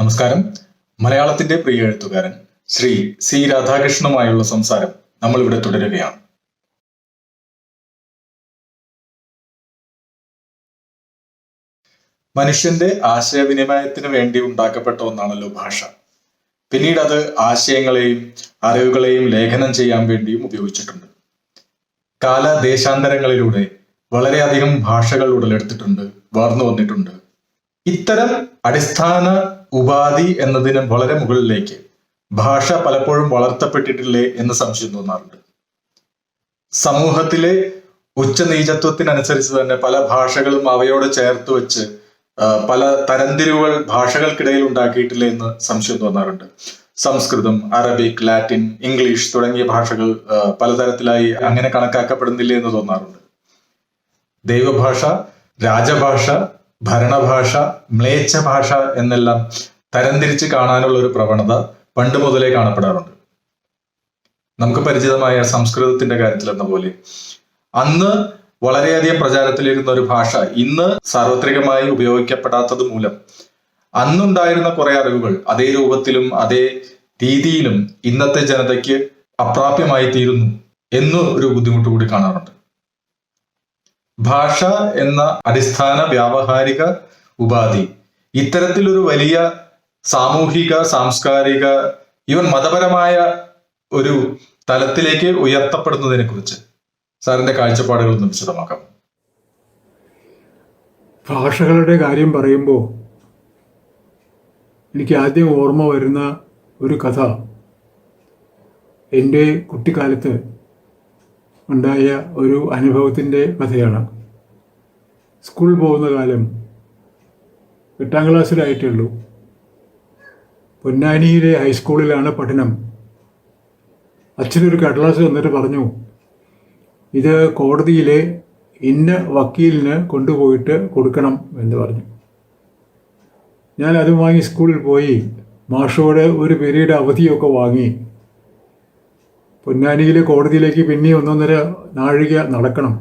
നമസ്കാരം. മലയാളത്തിന്റെ പ്രിയ എഴുത്തുകാരൻ ശ്രീ സി രാധാകൃഷ്ണനുമായുള്ള സംസാരം നമ്മൾ ഇവിടെ തുടരുകയാണ്. മനുഷ്യന്റെ ആശയവിനിമയത്തിന് വേണ്ടി ഉണ്ടാക്കപ്പെട്ട ഒന്നാണല്ലോ ഭാഷ. പിന്നീട് അത് ആശയങ്ങളെയും അറിവുകളെയും ലേഖനം ചെയ്യാൻ വേണ്ടിയും ഉപയോഗിച്ചിട്ടുണ്ട്. കാലദേശാന്തരങ്ങളിലൂടെ വളരെയധികം ഭാഷകൾ ഉടലെടുത്തിട്ടുണ്ട്, വളർന്നു വന്നിട്ടുണ്ട്. ഇത്തരം അടിസ്ഥാന ഉപാധി എന്നതിന് വളരെ മുകളിലേക്ക് ഭാഷ പലപ്പോഴും വളർത്തപ്പെട്ടിട്ടില്ലേ എന്ന് സംശയം തോന്നാറുണ്ട്. സമൂഹത്തിലെ ഉച്ചനീചത്വത്തിനനുസരിച്ച് തന്നെ പല ഭാഷകളും അവയോട് ചേർത്ത് വെച്ച് പല തരംതിരിവുകൾ ഭാഷകൾക്കിടയിൽ ഉണ്ടാക്കിയിട്ടില്ലേ എന്ന് സംശയം തോന്നാറുണ്ട്. സംസ്കൃതം, അറബിക്, ലാറ്റിൻ, ഇംഗ്ലീഷ് തുടങ്ങിയ ഭാഷകൾ പലതരത്തിലായി അങ്ങനെ കണക്കാക്കപ്പെടുന്നില്ലേ എന്ന് തോന്നാറുണ്ട്. ദൈവഭാഷ, രാജഭാഷ, ഭരണഭാഷ, മ്ലേച്ഛ ഭാഷ എന്നെല്ലാം തരംതിരിച്ച് കാണാനുള്ള ഒരു പ്രവണത പണ്ട് മുതലേ കാണപ്പെടാറുണ്ട്. നമുക്ക് പരിചിതമായ സംസ്കൃതത്തിന്റെ കാര്യത്തിൽ എന്ന പോലെ അന്ന് വളരെയധികം പ്രചാരത്തിലിരുന്ന ഒരു ഭാഷ ഇന്ന് സാർവത്രികമായി ഉപയോഗിക്കപ്പെടാത്തത് മൂലം അന്നുണ്ടായിരുന്ന കുറെ അറിവുകൾ അതേ രൂപത്തിലും അതേ രീതിയിലും ഇന്നത്തെ ജനതയ്ക്ക് അപ്രാപ്യമായി തീരുന്നു എന്ന് ഒരു ബുദ്ധിമുട്ട് കൂടി കാണാറുണ്ട്. ഭാഷ എന്ന അടിസ്ഥാന വ്യാവഹാരിക ഉപാധി ഇത്തരത്തിലൊരു വലിയ സാമൂഹിക, സാംസ്കാരിക, ഈവൻ മതപരമായ ഒരു തലത്തിലേക്ക് ഉയർത്തപ്പെടുന്നതിനെ കുറിച്ച് സാറിന്റെ കാഴ്ചപ്പാടുകളൊന്ന് വിശദമാക്കാം. ഭാഷകളുടെ കാര്യം പറയുമ്പോൾ എനിക്ക് ആദ്യം ഓർമ്മ വരുന്ന ഒരു കഥ എൻ്റെ കുട്ടിക്കാലത്ത് ഉണ്ടായ ഒരു അനുഭവത്തിൻ്റെ കഥയാണ്. സ്കൂളിൽ പോകുന്ന കാലം 8ാം ക്ലാസ്സിലായിട്ടേ ഉള്ളൂ. പൊന്നാനിയിലെ ഹൈസ്കൂളിലാണ് പഠനം. അച്ഛനൊരു കടലാസ് വന്നിട്ട് പറഞ്ഞു, ഇത് കോടതിയിലെ ഇന്ന വക്കീലിന് കൊണ്ടുപോയിട്ട് കൊടുക്കണം എന്ന് പറഞ്ഞു. ഞാൻ അത് വാങ്ങി സ്കൂളിൽ പോയി മാഷോട് ഒരു പീരീഡ് അവധിയൊക്കെ വാങ്ങി. പൊന്നാനിയിലെ കോടതിയിലേക്ക് പിന്നെ 1.5 നാഴിക നടക്കണം.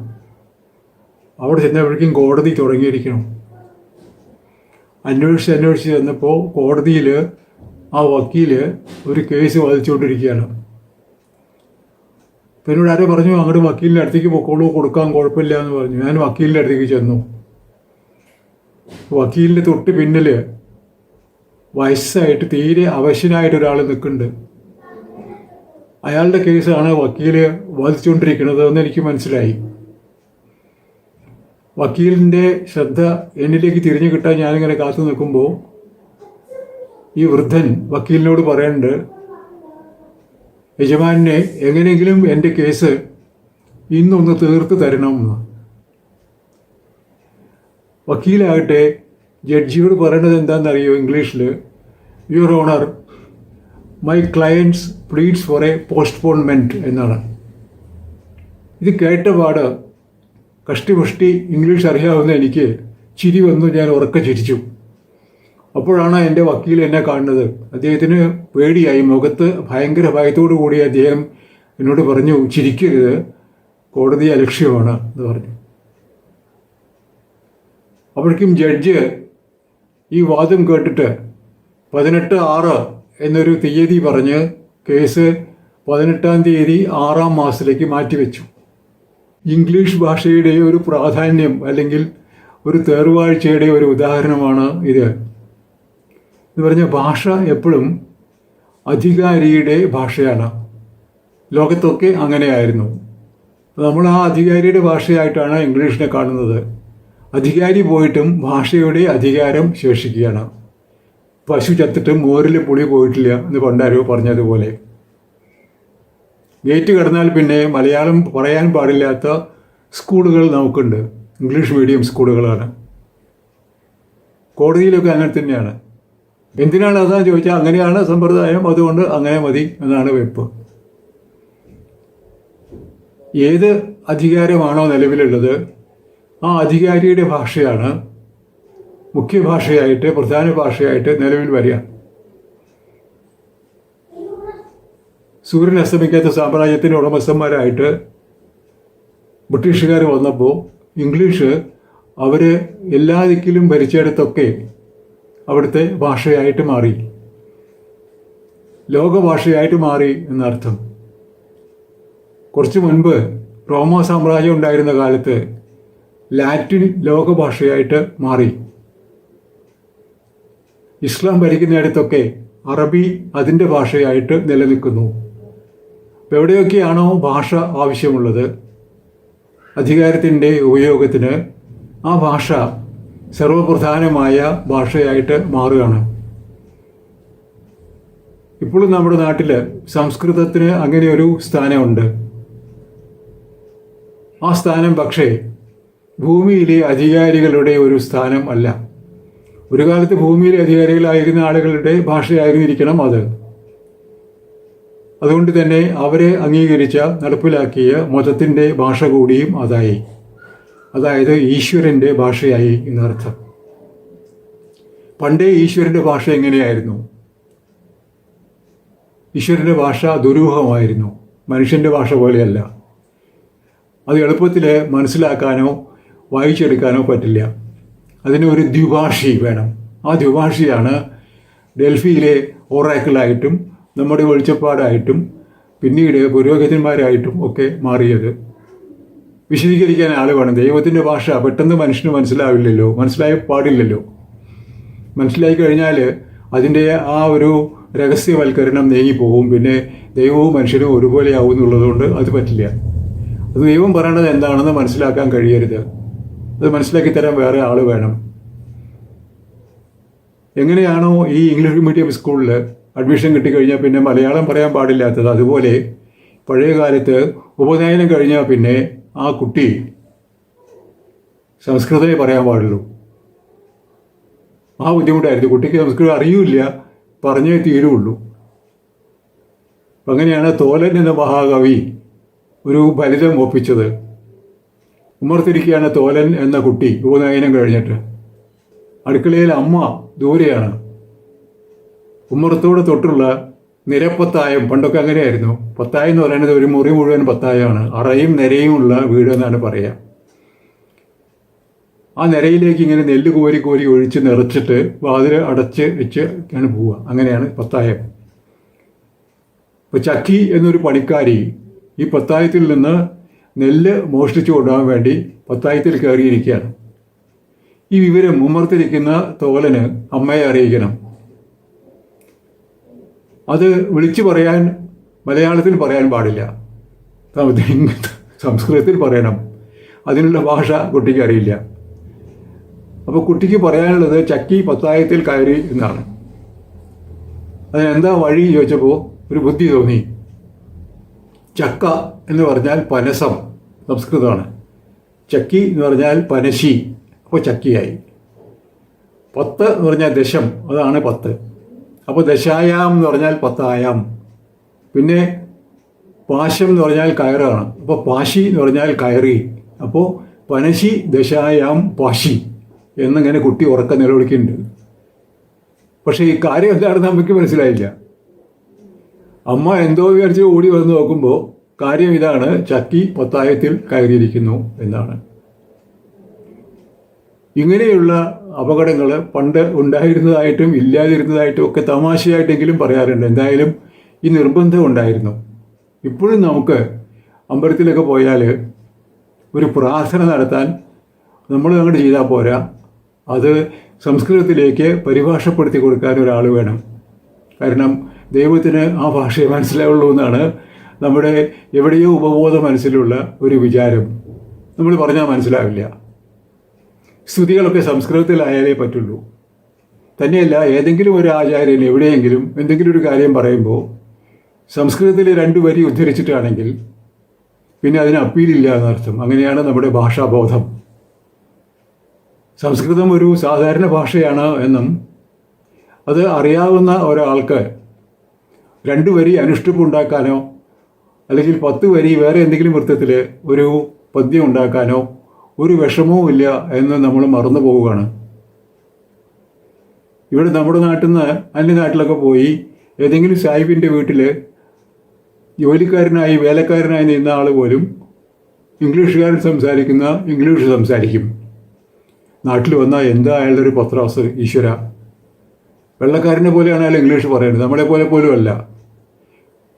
അവിടെ ചെന്നപ്പോഴേക്കും കോടതി തുടങ്ങിയിരിക്കണം. അന്വേഷിച്ച് ചെന്നപ്പോൾ കോടതിയിൽ ആ വക്കീല് ഒരു കേസ് വാദിച്ചുകൊണ്ടിരിക്കുകയാണ്. അപ്പോൾ എന്നോട് ആരോ പറഞ്ഞു, അങ്ങോട്ട് വക്കീലിൻ്റെ അടുത്തേക്ക് പൊക്കോളൂ, കൊടുക്കാൻ കുഴപ്പമില്ല എന്ന് പറഞ്ഞു. ഞാൻ വക്കീലിൻ്റെ അടുത്തേക്ക് ചെന്നു. വക്കീലിൻ്റെ തൊട്ട് പിന്നിൽ വയസ്സായിട്ട് തീരെ അവശനായിട്ട് ഒരാൾ നിൽക്കുന്നുണ്ട്. അയാളുടെ കേസാണ് വക്കീല് വാദിച്ചുകൊണ്ടിരിക്കുന്നത് എന്ന് എനിക്ക് മനസ്സിലായി. വക്കീലിൻ്റെ ശ്രദ്ധ എന്നിലേക്ക് തിരിഞ്ഞു കിട്ടാൻ ഞാനിങ്ങനെ കാത്തു നിൽക്കുമ്പോൾ ഈ വൃദ്ധൻ വക്കീലിനോട് പറയുന്നുണ്ട്, യജമാനെ എങ്ങനെയെങ്കിലും എൻ്റെ കേസ് ഇന്നൊന്ന് തീർത്ത് തരണമെന്ന്. വക്കീലാകട്ടെ ജഡ്ജിയോട് പറയേണ്ടത് എന്താണെന്നറിയോ ഇംഗ്ലീഷിൽ? Your honour, my clients pleads for a postponement എന്നാണ്. ഇത് കേട്ടപാട് കഷ്ടിപുഷ്ടി ഇംഗ്ലീഷ് അറിയാവുന്ന എനിക്ക് ചിരി വന്നു. ഞാൻ ഉറക്കെ ചിരിച്ചു. അപ്പോഴാണ് എൻ്റെ വക്കീൽ എന്നെ കാണുന്നത്. അദ്ദേഹത്തിന് പേടിയായി. മുഖത്ത് ഭയങ്കര ഭയത്തോടു കൂടി അദ്ദേഹം എന്നോട് പറഞ്ഞു, ചിരിക്കരുത്, കോടതി അലക്ഷ്യമാണ് എന്ന് പറഞ്ഞു. അപ്പോഴേക്കും ജഡ്ജ് ഈ വാദം കേട്ടിട്ട് 18/6 എന്നൊരു തീയതി പറഞ്ഞ് കേസ് 18-ാം തീയതി 6-ാം മാസത്തിലേക്ക് മാറ്റിവെച്ചു. ഇംഗ്ലീഷ് ഭാഷയുടെ ഒരു പ്രാധാന്യം അല്ലെങ്കിൽ ഒരു തേർവാഴ്ചയുടെ ഒരു ഉദാഹരണമാണ് ഇത്. എന്ന് പറഞ്ഞാൽ ഭാഷ എപ്പോഴും അധികാരിയുടെ ഭാഷയാണ്. ലോകത്തൊക്കെ അങ്ങനെയായിരുന്നു. നമ്മൾ ആ അധികാരിയുടെ ഭാഷയായിട്ടാണ് ഇംഗ്ലീഷിനെ കാണുന്നത്. അധികാരി പോയിട്ടും ഭാഷയുടെ അധികാരം ശേഷിക്കുകയാണ്. പശു ചത്തിട്ടും മോരിൽ പുളി പോയിട്ടില്ല എന്ന് പണ്ടാരോ പറഞ്ഞതുപോലെ. ഗേറ്റ് കടന്നാൽ പിന്നെ മലയാളം പറയാൻ പാടില്ലാത്ത സ്കൂളുകൾ നമുക്കുണ്ട്. ഇംഗ്ലീഷ് മീഡിയം സ്കൂളുകളാണ്. കോടതിയിലൊക്കെ അങ്ങനെ തന്നെയാണ്. എന്തിനാണ് അതാന്ന് ചോദിച്ചാൽ അങ്ങനെയാണ് സമ്പ്രദായം, അതുകൊണ്ട് അങ്ങനെ മതി എന്നാണ് വെപ്പ്. ഏത് അധികാരമാണോ നിലവിലുള്ളത് ആ അധികാരിയുടെ ഭാഷയാണ് മുഖ്യഭാഷയായിട്ട്, പ്രധാന ഭാഷയായിട്ട് നിലവിൽ വരിക. സൂര്യൻ അസ്തമിക്കാത്ത സാമ്രാജ്യത്തിൻ്റെ ഉടമസ്ഥന്മാരായിട്ട് ബ്രിട്ടീഷുകാർ വന്നപ്പോൾ ഇംഗ്ലീഷ് അവർ എല്ലാ ദിക്കിലും ഭരിച്ചിടത്തൊക്കെ അവിടുത്തെ ഭാഷയായിട്ട് മാറി, ലോകഭാഷയായിട്ട് മാറി എന്നർത്ഥം. കുറച്ചു മുൻപ് റോമ സാമ്രാജ്യം ഉണ്ടായിരുന്ന കാലത്ത് ലാറ്റിൻ ലോകഭാഷയായിട്ട് മാറി. ഇസ്ലാം ഭരിക്കുന്നിടത്തൊക്കെ അറബി അതിൻ്റെ ഭാഷയായിട്ട് നിലനിൽക്കുന്നു. എവിടെയൊക്കെയാണോ ഭാഷ ആവശ്യമുള്ളത്, അധികാരത്തിൻ്റെ ഉപയോഗത്തിന്, ആ ഭാഷ സർവപ്രധാനമായ ഭാഷയായിട്ട് മാറുകയാണ്. ഇപ്പോഴും നമ്മുടെ നാട്ടിൽ സംസ്കൃതത്തിന് അങ്ങനെ ഒരു സ്ഥാനമുണ്ട്. ആ സ്ഥാനം പക്ഷേ ഭൂമിയിലെ അധികാരികളുടെ ഒരു സ്ഥാനം അല്ല. ഒരു കാലത്ത് ഭൂമിയിലെ അധികാരികളായിരുന്ന ആളുകളുടെ ഭാഷയായിരുന്നിരിക്കണം അത്. അതുകൊണ്ട് തന്നെ അവരെ അംഗീകരിച്ച, നടപ്പിലാക്കിയ മതത്തിൻ്റെ ഭാഷ കൂടിയും അതായി. അതായത് ഈശ്വരൻ്റെ ഭാഷയായി എന്നർത്ഥം. പണ്ടേ ഈശ്വരൻ്റെ ഭാഷ എങ്ങനെയായിരുന്നു? ഈശ്വരൻ്റെ ഭാഷ ദുരൂഹമായിരുന്നു, മനുഷ്യൻ്റെ ഭാഷ പോലെയല്ല. അത് എളുപ്പത്തിൽ മനസ്സിലാക്കാനോ വായിച്ചെടുക്കാനോ പറ്റില്ല. അതിന് ഒരു ദ്വിഭാഷി വേണം. ആ ദ്വിഭാഷിയാണ് ഡൽഹിയിലെ ഓറാക്കിളായിട്ടും നമ്മുടെ വെളിച്ചപ്പാടായിട്ടും പിന്നീട് പുരോഹിതന്മാരായിട്ടും ഒക്കെ മാറിയത്. വിശദീകരിക്കാൻ ആൾ വേണം. ദൈവത്തിൻ്റെ ഭാഷ പെട്ടെന്ന് മനുഷ്യന് മനസ്സിലാവില്ലല്ലോ, മനസ്സിലായി പാടില്ലല്ലോ. മനസ്സിലായി കഴിഞ്ഞാൽ അതിൻ്റെ ആ ഒരു രഹസ്യവൽക്കരണം നീങ്ങിപ്പോവും. പിന്നെ ദൈവവും മനുഷ്യനും ഒരുപോലെ ആവും എന്നുള്ളതുകൊണ്ട് അത് പറ്റില്ല. അത് ദൈവം പറയണത് എന്താണെന്ന് മനസ്സിലാക്കാൻ കഴിയരുത്. അത് മനസ്സിലാക്കി തരാൻ വേറെ ആൾ വേണം. എങ്ങനെയാണോ ഈ ഇംഗ്ലീഷ് മീഡിയം സ്കൂളിൽ അഡ്മിഷൻ കിട്ടിക്കഴിഞ്ഞാൽ പിന്നെ മലയാളം പറയാൻ പാടില്ലാത്തത്, അതുപോലെ പഴയ കാലത്ത് ഉപനയനം കഴിഞ്ഞാൽ പിന്നെ ആ കുട്ടി സംസ്കൃതമേ പറയാൻ പാടുള്ളൂ. ആ ബുദ്ധിമുട്ടായിരുന്നു. കുട്ടിക്ക് സംസ്കൃതം അറിയില്ല, പറഞ്ഞേ തീരുള്ളൂ. അങ്ങനെയാണ് തോലൻ എന്ന മഹാകവി ഒരു ഫലിതം ഒപ്പിച്ചത്. ഉമ്മർത്തിരിക്കുകയാണ് തോലൻ എന്ന കുട്ടി ഉപനയനം കഴിഞ്ഞിട്ട്. അടുക്കളയിൽ അമ്മ ദൂരെയാണ്. ഉമ്മറത്തോട് തൊട്ടുള്ള നിരപ്പത്തായം, പണ്ടൊക്കെ അങ്ങനെയായിരുന്നു. പത്തായം എന്ന് പറയുന്നത് ഒരു മുറി മുഴുവൻ പത്തായമാണ്. അറയും നിരയും ഉള്ള വീട് എന്നാണ് പറയുക. ആ നിരയിലേക്ക് ഇങ്ങനെ നെല്ല് കോരി കോരി ഒഴിച്ച് നിറച്ചിട്ട് വാതിൽ അടച്ച് വെച്ച് ആണ് പോവുക. അങ്ങനെയാണ് പത്തായം. ഇപ്പോൾ ചക്കി എന്നൊരു പണിക്കാരി ഈ പത്തായത്തിൽ നിന്ന് നെല്ല് മോഷ്ടിച്ചു കൊണ്ടുപോകാൻ വേണ്ടി പത്തായത്തിൽ കയറിയിരിക്കുകയാണ്. ഈ വിവരം ഉമ്മർത്തിരിക്കുന്ന തോലന് അമ്മയെ അറിയിക്കണം. അത് വിളിച്ചു പറയാൻ മലയാളത്തിൽ പറയാൻ പാടില്ല, സംസ്കൃതത്തിൽ പറയണം. അതിനുള്ള ഭാഷ കുട്ടിക്ക് അറിയില്ല. അപ്പോൾ കുട്ടിക്ക് പറയാനുള്ളത് ചക്കി പത്തായത്തിൽ കയറി എന്നാണ്. അതിനെന്താ വഴി ചോദിച്ചപ്പോൾ ഒരു ബുദ്ധി തോന്നി. ചക്ക എന്ന് പറഞ്ഞാൽ പനസം, സംസ്കൃതമാണ്. ചക്കി എന്ന് പറഞ്ഞാൽ പനശി, അപ്പോൾ ചക്കിയായി. പത്ത് എന്ന് പറഞ്ഞാൽ ദശം, അതാണ് പത്ത്. അപ്പോൾ ദശായാം എന്ന് പറഞ്ഞാൽ പത്തായാം. പിന്നെ പാശം എന്ന് പറഞ്ഞാൽ കയറാണ്, അപ്പോൾ പാശി എന്ന് പറഞ്ഞാൽ കയറി. അപ്പോൾ പനശി ദശായാം പാശി എന്നിങ്ങനെ കുട്ടി ഉറക്കം നിലവിളിക്കുന്നുണ്ട്. പക്ഷേ ഈ കാര്യം എന്താണെന്ന് നമുക്ക് മനസ്സിലായില്ല. അമ്മ എന്തോ വിചാരിച്ച് ഓടി വന്ന് നോക്കുമ്പോൾ കാര്യം ഇതാണ്, ചക്കി പത്തായത്തിൽ കയറിയിരിക്കുന്നു എന്നാണ്. ഇങ്ങനെയുള്ള അപകടങ്ങൾ പണ്ട് ഉണ്ടായിരുന്നതായിട്ടും ഇല്ലാതിരുന്നതായിട്ടും ഒക്കെ തമാശയായിട്ടെങ്കിലും പറയാറുണ്ട്. എന്തായാലും ഈ നിർബന്ധം ഉണ്ടായിരുന്നു. ഇപ്പോഴും നമുക്ക് അമ്പലത്തിലൊക്കെ പോയാൽ ഒരു പ്രാർത്ഥന നടത്താൻ നമ്മൾ അങ്ങോട്ട് ചെയ്താൽ പോരാ, അത് സംസ്കൃതത്തിലേക്ക് പരിഭാഷപ്പെടുത്തി കൊടുക്കാൻ ഒരാൾ വേണം. കാരണം ദൈവത്തിന് ആ ഭാഷയെ മനസ്സിലാവുള്ളൂ എന്നാണ് നമ്മുടെ എവിടെയോ ഉപബോധ മനസ്സിലുള്ള ഒരു വിചാരം. നമ്മൾ പറഞ്ഞാൽ മനസ്സിലാവില്ല. സ്തുതികളൊക്കെ സംസ്കൃതത്തിലായാലേ പറ്റുള്ളൂ. തന്നെയല്ല, ഏതെങ്കിലും ഒരു ആചാര്യൻ എവിടെയെങ്കിലും എന്തെങ്കിലും ഒരു കാര്യം പറയുമ്പോൾ സംസ്കൃതത്തിൽ 2 വരി ഉദ്ധരിച്ചിട്ടാണെങ്കിൽ പിന്നെ അതിന് അപ്പീലില്ല എന്നർത്ഥം. അങ്ങനെയാണ് നമ്മുടെ ഭാഷാബോധം. സംസ്കൃതം ഒരു സാധാരണ ഭാഷയാണ് എന്നും അത് അറിയാവുന്ന ഒരാൾക്ക് 2 വരി അനുഷ്ഠുപ്പ് ഉണ്ടാക്കാനോ അല്ലെങ്കിൽ 10 വരി വേറെ എന്തെങ്കിലും വൃത്തത്തിൽ ഒരു പദ്യം ഉണ്ടാക്കാനോ ഒരു വിഷമവും ഇല്ല എന്ന് നമ്മൾ മറന്നു പോവുകയാണ്. ഇവിടെ നമ്മുടെ നാട്ടിൽ നിന്ന് അന്യനാട്ടിലൊക്കെ പോയി ഏതെങ്കിലും സാഹിബിൻ്റെ വീട്ടിൽ ജോലിക്കാരനായി വേലക്കാരനായി നിന്ന ആൾ പോലും ഇംഗ്ലീഷുകാരൻ സംസാരിക്കുന്ന ഇംഗ്ലീഷ് സംസാരിക്കും. നാട്ടിൽ വന്നാൽ എന്താ അയാളുടെ ഒരു പത്രാസ്, ഈശ്വര വെള്ളക്കാരനെ പോലെയാണ് അയാൾ ഇംഗ്ലീഷ് പറയുന്നത്, നമ്മളെ പോലെ പോലും അല്ല.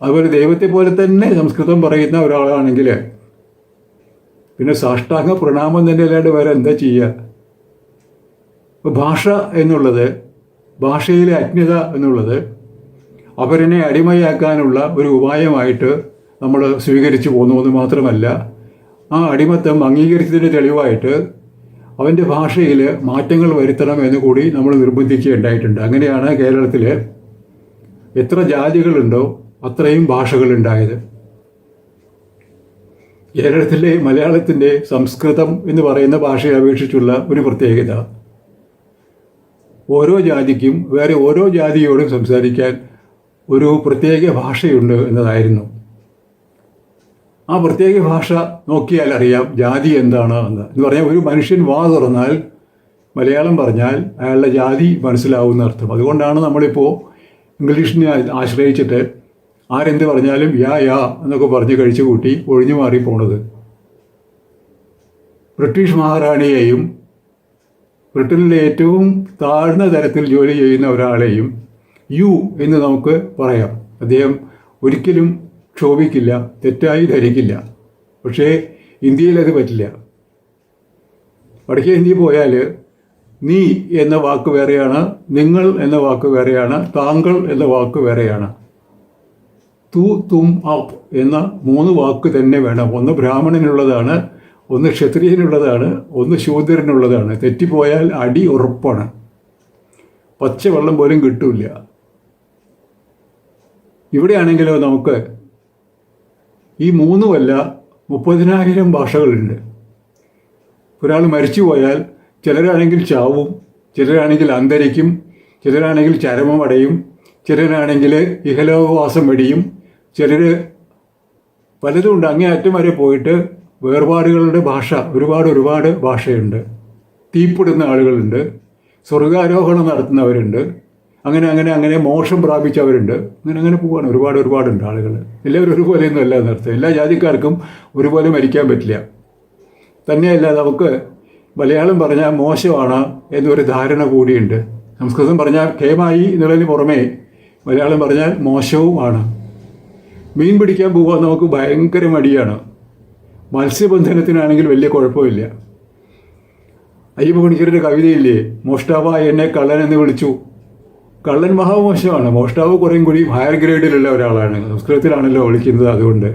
അതുപോലെ ദൈവത്തെ പോലെ തന്നെ സംസ്കൃതം പറയുന്ന ഒരാളാണെങ്കിൽ പിന്നെ സാഷ്ടാംഗ പ്രണാമം തന്നെ അല്ലാണ്ട് വേറെ എന്താ ചെയ്യുക? ഇപ്പോൾ ഭാഷ എന്നുള്ളത്, ഭാഷയിലെ അജ്ഞത എന്നുള്ളത് അവരനെ അടിമയാക്കാനുള്ള ഒരു ഉപായമായിട്ട് നമ്മൾ സ്വീകരിച്ചു പോന്നു എന്ന് മാത്രമല്ല, ആ അടിമത്തം അംഗീകരിച്ചതിൻ്റെ തെളിവായിട്ട് അവൻ്റെ ഭാഷയിൽ മാറ്റങ്ങൾ വരുത്തണം എന്ന് കൂടി നമ്മൾ നിർബന്ധിക്കുകയുണ്ടായിട്ടുണ്ട്. അങ്ങനെയാണ് കേരളത്തിൽ എത്ര ജാതികളുണ്ടോ അത്രയും ഭാഷകളുണ്ടായത്. കേരളത്തിലെ മലയാളത്തിൻ്റെ സംസ്കൃതം എന്ന് പറയുന്ന ഭാഷയെ അപേക്ഷിച്ചുള്ള ഒരു പ്രത്യേകത, ഓരോ ജാതിക്കും വേറെ ഓരോ ജാതിയോടും സംസാരിക്കാൻ ഒരു പ്രത്യേക ഭാഷയുണ്ട് എന്നതായിരുന്നു. ആ പ്രത്യേക ഭാഷ നോക്കിയാൽ അറിയാം ജാതി എന്താണ് എന്ന് പറഞ്ഞാൽ ഒരു മനുഷ്യൻ വാ തുറന്നാൽ മലയാളം പറഞ്ഞാൽ അയാളുടെ ജാതി മനസ്സിലാവുന്ന അർത്ഥം. അതുകൊണ്ടാണ് നമ്മളിപ്പോൾ ഇംഗ്ലീഷിനെ ആശ്രയിച്ചിട്ട് ആരെന്ത് പറഞ്ഞാലും യാ എന്നൊക്കെ പറഞ്ഞ് കഴിച്ചു കൂട്ടി ഒഴിഞ്ഞു മാറി പോണത്. ബ്രിട്ടീഷ് മഹാറാണിയെയും ബ്രിട്ടനിലെ ഏറ്റവും താഴ്ന്ന തരത്തിൽ ജോലി ചെയ്യുന്ന ഒരാളെയും യു എന്ന് നമുക്ക് പറയാം. അദ്ദേഹം ഒരിക്കലും ക്ഷോഭിക്കില്ല, തെറ്റായി ധരിക്കില്ല. പക്ഷേ ഇന്ത്യയിൽ അത് പറ്റില്ല. വടക്കേ ഇന്ത്യയിൽ പോയാൽ നീ എന്ന വാക്ക് വേറെയാണ്, നിങ്ങൾ എന്ന വാക്ക് വേറെയാണ്, താങ്കൾ എന്ന വാക്ക് വേറെയാണ്. തു തും അപ്പ് എന്ന 3 വാക്ക് തന്നെ വേണം. ഒന്ന് ബ്രാഹ്മണനുള്ളതാണ്, ഒന്ന് ക്ഷത്രിയനുള്ളതാണ്, ഒന്ന് ശൂദ്രനുള്ളതാണ്. തെറ്റിപ്പോയാൽ അടി ഉറപ്പാണ്. പച്ചവെള്ളം പോലും കിട്ടില്ല. ഇവിടെയാണെങ്കിലോ നമുക്ക് ഈ 3 30,000 ഭാഷകളുണ്ട്. ഒരാൾ മരിച്ചു പോയാൽ ചിലരാണെങ്കിൽ ചാവും, ചിലരാണെങ്കിൽ അന്തരിക്കും, ചിലരാണെങ്കിൽ ചരമമടയും, ചിലരാണെങ്കിൽ ഇഹലോകവാസം വെടിയും, ചിലർ പലതും അങ്ങേ അറ്റം വരെ പോയിട്ട് വേർപാടുകളുടെ ഭാഷ ഒരുപാട് ഭാഷയുണ്ട്. തീപ്പെടുന്ന ആളുകളുണ്ട്, സ്വർഗാരോഹണം നടത്തുന്നവരുണ്ട്, അങ്ങനെ മോക്ഷം പ്രാപിച്ചവരുണ്ട്. അങ്ങനെ പോവാണ്. ഒരുപാടുണ്ട് ആളുകൾ. എല്ലാവരും ഒരുപോലെയൊന്നും അല്ല എന്നർത്ഥം. എല്ലാ ജാതിക്കാർക്കും ഒരുപോലെ മരിക്കാൻ പറ്റില്ല. തന്നെയല്ല, നമുക്ക് മലയാളം പറഞ്ഞാൽ മോശമാണ് എന്നൊരു ധാരണ കൂടിയുണ്ട്. സംസ്കൃതം പറഞ്ഞാൽ കേമായി എന്നുള്ളതിന് പുറമേ മലയാളം പറഞ്ഞാൽ മോശവുമാണ്. മീൻ പിടിക്കാൻ പോകാൻ നമുക്ക് ഭയങ്കര മടിയാണ്. മത്സ്യബന്ധനത്തിനാണെങ്കിൽ വലിയ കുഴപ്പമില്ല. അയ്യപ്പ പണിക്കരുടെ കവിതയില്ലേ, മോഷ്ടാവായ എന്നെ കള്ളൻ എന്ന് വിളിച്ചു. കള്ളൻ മഹാമോശമാണ്. മോഷ്ടാവ് കുറേയും കൂടി ഹയർ ഗ്രേഡിലുള്ള ഒരാളാണ്. സംസ്കൃതത്തിലാണല്ലോ വിളിക്കുന്നത്.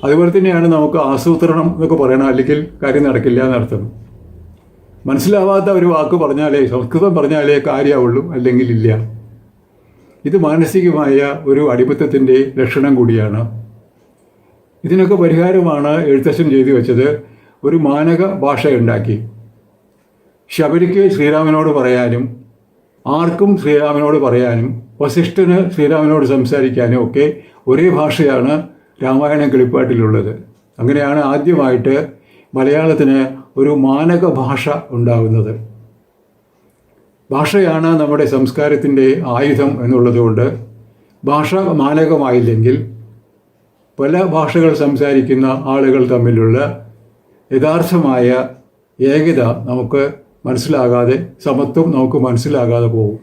അതുപോലെ തന്നെയാണ് നമുക്ക് ആസൂത്രണം എന്നൊക്കെ പറയണം, അല്ലെങ്കിൽ കാര്യം നടക്കില്ല എന്നർത്ഥം. മനസ്സിലാവാത്ത ഒരു വാക്ക് പറഞ്ഞാലേ, സംസ്കൃതം പറഞ്ഞാലേ കാര്യമുള്ളൂ, അല്ലെങ്കിൽ ഇല്ല. ഇത് മാനസികമായ ഒരു അടിമത്തത്തിൻ്റെ ലക്ഷണം കൂടിയാണ്. ഇതിനൊക്കെ പരിഹാരമാണ് എഴുത്തച്ഛൻ ചെയ്തു വെച്ചത്. ഒരു മാനക ഭാഷയുണ്ടാക്കി. ശബരിക്ക് ശ്രീരാമനോട് പറയാനും, ആർക്കും ശ്രീരാമനോട് പറയാനും, വസിഷ്ഠന് ശ്രീരാമനോട് സംസാരിക്കാനും ഒക്കെ ഒരേ ഭാഷയാണ് രാമായണം കിളിപ്പാട്ടിലുള്ളത്. അങ്ങനെയാണ് ആദ്യമായിട്ട് മലയാളത്തിന് ഒരു മാനക ഭാഷ ഉണ്ടാകുന്നത്. ഭാഷയാണ് നമ്മുടെ സംസ്കാരത്തിൻ്റെ ആയുധം എന്നുള്ളതുകൊണ്ട് ഭാഷ മാനകമായില്ലെങ്കിൽ പല ഭാഷകൾ സംസാരിക്കുന്ന ആളുകൾ തമ്മിലുള്ള യഥാർത്ഥമായ ഏകത നമുക്ക് മനസ്സിലാകാതെ, സമത്വം നമുക്ക് മനസ്സിലാകാതെ പോകും.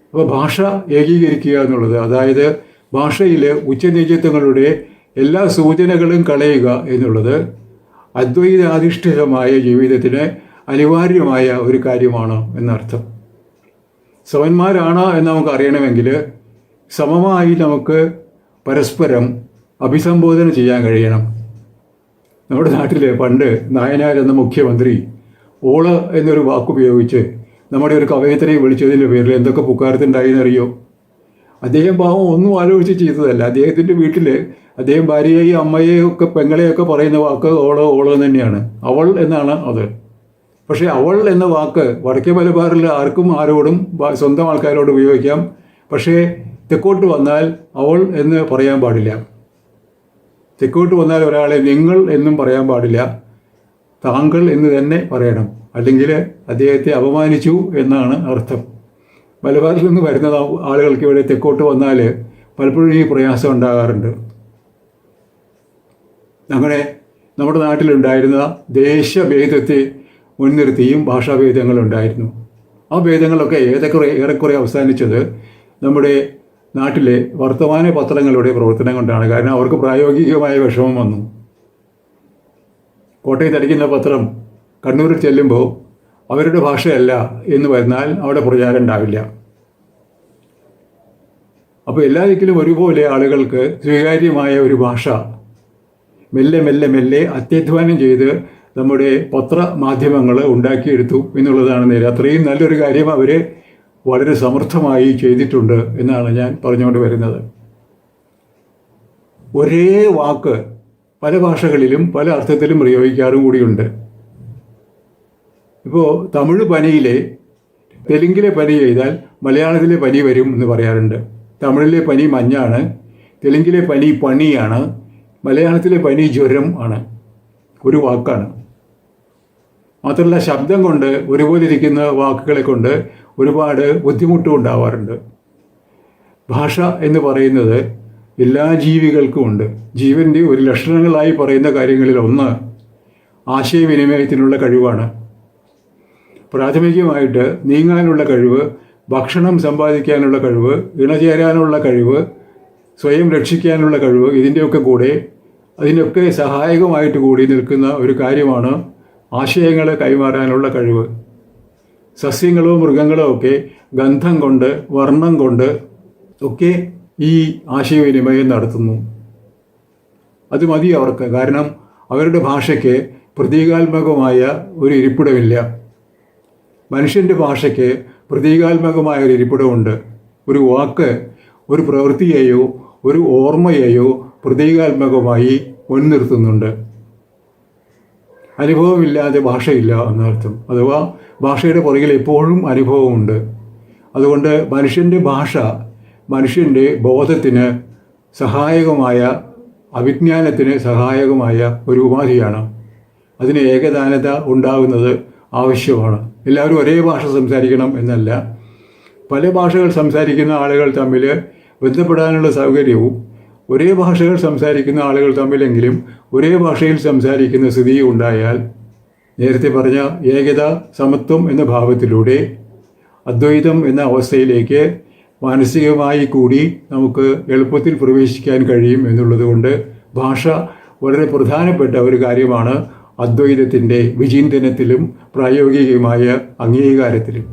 അപ്പോൾ ഭാഷ ഏകീകരിക്കുക എന്നുള്ളത്, അതായത് ഭാഷയിൽ ഉച്ചനീചത്വങ്ങളുടെ എല്ലാ സൂചനകളും കളയുക എന്നുള്ളത് അദ്വൈതാധിഷ്ഠിതമായ ജീവിതത്തിന് അനിവാര്യമായ ഒരു കാര്യമാണ് എന്നർത്ഥം. സമന്മാരാണ് എന്ന് നമുക്ക് അറിയണമെങ്കിൽ സമമായി നമുക്ക് പരസ്പരം അഭിസംബോധന ചെയ്യാൻ കഴിയണം. നമ്മുടെ നാട്ടിൽ പണ്ട് നായനാർ എന്ന മുഖ്യമന്ത്രി ഓള് എന്നൊരു വാക്കുപയോഗിച്ച് നമ്മുടെ ഒരു കവയത്രിയെ വിളിച്ചതിൻ്റെ പേരിൽ എന്തൊക്കെ പുക്കാരത്തുണ്ടായിന്നറിയോ? അദ്ദേഹം പാവം ഒന്നും ആലോചിച്ച് ചെയ്തതല്ല. അദ്ദേഹത്തിൻ്റെ വീട്ടിൽ അദ്ദേഹം ഭാര്യയെയും അമ്മയെയും ഒക്കെ പെങ്ങളെയൊക്കെ പറയുന്ന വാക്ക് ഓള് തന്നെയാണ്. അവൾ എന്നാണ് അത്. പക്ഷേ അവൾ എന്ന വാക്ക് വടക്കേ മലബാറിൽ ആർക്കും ആരോടും സ്വന്തം ആൾക്കാരോട് ഉപയോഗിക്കാം. പക്ഷേ തെക്കോട്ട് വന്നാൽ അവൾ എന്ന് പറയാൻ പാടില്ല. തെക്കോട്ട് വന്നാൽ ഒരാളെ നിങ്ങൾ എന്നും പറയാൻ പാടില്ല, താങ്കൾ എന്ന് തന്നെ പറയണം. അല്ലെങ്കിൽ അദ്ദേഹത്തെ അപമാനിച്ചു എന്നാണ് അർത്ഥം. മലബാറിൽ നിന്ന് വരുന്ന ആളുകൾക്ക് ഇവിടെ തെക്കോട്ട് വന്നാൽ പലപ്പോഴും ഈ പ്രയാസം ഉണ്ടാകാറുണ്ട്. അങ്ങനെ നമ്മുടെ നാട്ടിലുണ്ടായിരുന്ന ദേശഭേദത്തെ മുൻനിർത്തിയും ഭാഷാഭേദങ്ങളുണ്ടായിരുന്നു. ആ ഭേദങ്ങളൊക്കെ ഏറെക്കുറെ അവസാനിച്ചത് നമ്മുടെ നാട്ടിലെ വർത്തമാന പത്രങ്ങളുടെ പ്രവർത്തനം കൊണ്ടാണ്. കാരണം അവർക്ക് പ്രായോഗികമായ വിഷമം വന്നു. കോട്ടയത്ത് അടിക്കുന്ന പത്രം കണ്ണൂരിൽ ചെല്ലുമ്പോൾ അവരുടെ ഭാഷയല്ല എന്ന് വന്നാൽ അവിടെ പ്രചാരം ഉണ്ടാവില്ല. അപ്പോൾ എല്ലാ ദിക്കിലും ഒരുപോലെ ആളുകൾക്ക് സ്വീകാര്യമായ ഒരു ഭാഷ മെല്ലെ മെല്ലെ മെല്ലെ അത്യധ്വാനം ചെയ്ത് നമ്മുടെ പത്രമാധ്യമങ്ങൾ ഉണ്ടാക്കിയെടുത്തു എന്നുള്ളതാണ് നേരെ. അത്രയും നല്ലൊരു കാര്യം അവർ വളരെ സമർത്ഥമായി ചെയ്തിട്ടുണ്ട് എന്നാണ് ഞാൻ പറഞ്ഞുകൊണ്ട് വരുന്നത്. ഒരേ വാക്ക് പല ഭാഷകളിലും പല അർത്ഥത്തിലും പ്രയോഗിക്കാറും കൂടിയുണ്ട്. ഇപ്പോൾ തമിഴ് പനിയിലെ തെലുങ്കിലെ പനി ചെയ്താൽ മലയാളത്തിലെ പനി വരും എന്ന് പറയാറുണ്ട്. തമിഴിലെ പനി മഞ്ഞാണ്, തെലുങ്കിലെ പനി പണിയാണ്, മലയാളത്തിലെ പനി ജ്വരം ആണ്. ഒരു വാക്കാണ്. മാത്രമല്ല ശബ്ദം കൊണ്ട് ഒരുപോലെ ഇരിക്കുന്ന വാക്കുകളെ കൊണ്ട് ഒരുപാട് ബുദ്ധിമുട്ടും ഉണ്ടാവാറുണ്ട്. ഭാഷ എന്ന് പറയുന്നത് എല്ലാ ജീവികൾക്കും ഉണ്ട്. ജീവൻ്റെ ഒരു ലക്ഷണങ്ങളായി പറയുന്ന കാര്യങ്ങളിൽ ഒന്ന് ആശയവിനിമയത്തിനുള്ള കഴിവാണ്. പ്രാഥമികമായിട്ട് നീങ്ങാനുള്ള കഴിവ്, ഭക്ഷണം സമ്പാദിക്കാനുള്ള കഴിവ്, ഇണചേരാനുള്ള കഴിവ്, സ്വയം രക്ഷിക്കാനുള്ള കഴിവ്, അതിനൊക്കെ സഹായകമായിട്ട് കൂടി നിൽക്കുന്ന ഒരു കാര്യമാണ് ആശയങ്ങളെ കൈമാറാനുള്ള കഴിവ്. സസ്യങ്ങളോ മൃഗങ്ങളോ ഒക്കെ ഗന്ധം കൊണ്ട് വർണ്ണം കൊണ്ട് ഒക്കെ ഈ ആശയവിനിമയം നടത്തുന്നു. അത് മതി അവർക്ക്. കാരണം അവരുടെ ഭാഷയ്ക്ക് പ്രതീകാത്മകമായ ഒരു ഇരിപ്പിടമില്ല. മനുഷ്യൻ്റെ ഭാഷയ്ക്ക് പ്രതീകാത്മകമായ ഒരു ഇരിപ്പിടമുണ്ട്. ഒരു വാക്ക് ഒരു പ്രവൃത്തിയെയോ ഒരു ഓർമ്മയെയോ പ്രതീകാത്മകമായി മുൻനിർത്തുന്നുണ്ട്. അനുഭവമില്ലാതെ ഭാഷയില്ല എന്നർത്ഥം. അഥവാ ഭാഷയുടെ പുറകിൽ എപ്പോഴും അനുഭവമുണ്ട്. അതുകൊണ്ട് മനുഷ്യൻ്റെ ഭാഷ മനുഷ്യൻ്റെ ബോധത്തിന് സഹായകമായ, അവിജ്ഞാനത്തിന് സഹായകമായ ഒരു ഉപാധിയാണ്. അതിന് ഏകദാനത ഉണ്ടാകുന്നത് ആവശ്യമാണ്. എല്ലാവരും ഒരേ ഭാഷ സംസാരിക്കണം എന്നല്ല. പല ഭാഷകൾ സംസാരിക്കുന്ന ആളുകൾ തമ്മിൽ ബന്ധപ്പെടാനുള്ള സൗകര്യവും ഒരേ ഭാഷകൾ സംസാരിക്കുന്ന ആളുകൾ തമ്മിലെങ്കിലും ഒരേ ഭാഷയിൽ സംസാരിക്കുന്ന സ്ഥിതി ഉണ്ടായാൽ നേരത്തെ പറഞ്ഞ ഏകത, സമത്വം എന്ന ഭാവത്തിലൂടെ അദ്വൈതം എന്ന അവസ്ഥയിലേക്ക് മാനസികമായി കൂടി നമുക്ക് എളുപ്പത്തിൽ പ്രവേശിക്കാൻ കഴിയും എന്നുള്ളത് കൊണ്ട് ഭാഷ വളരെ പ്രധാനപ്പെട്ട ഒരു കാര്യമാണ് അദ്വൈതത്തിൻ്റെ വിചിന്തനത്തിലും പ്രായോഗികമായ അംഗീകാരത്തിലും.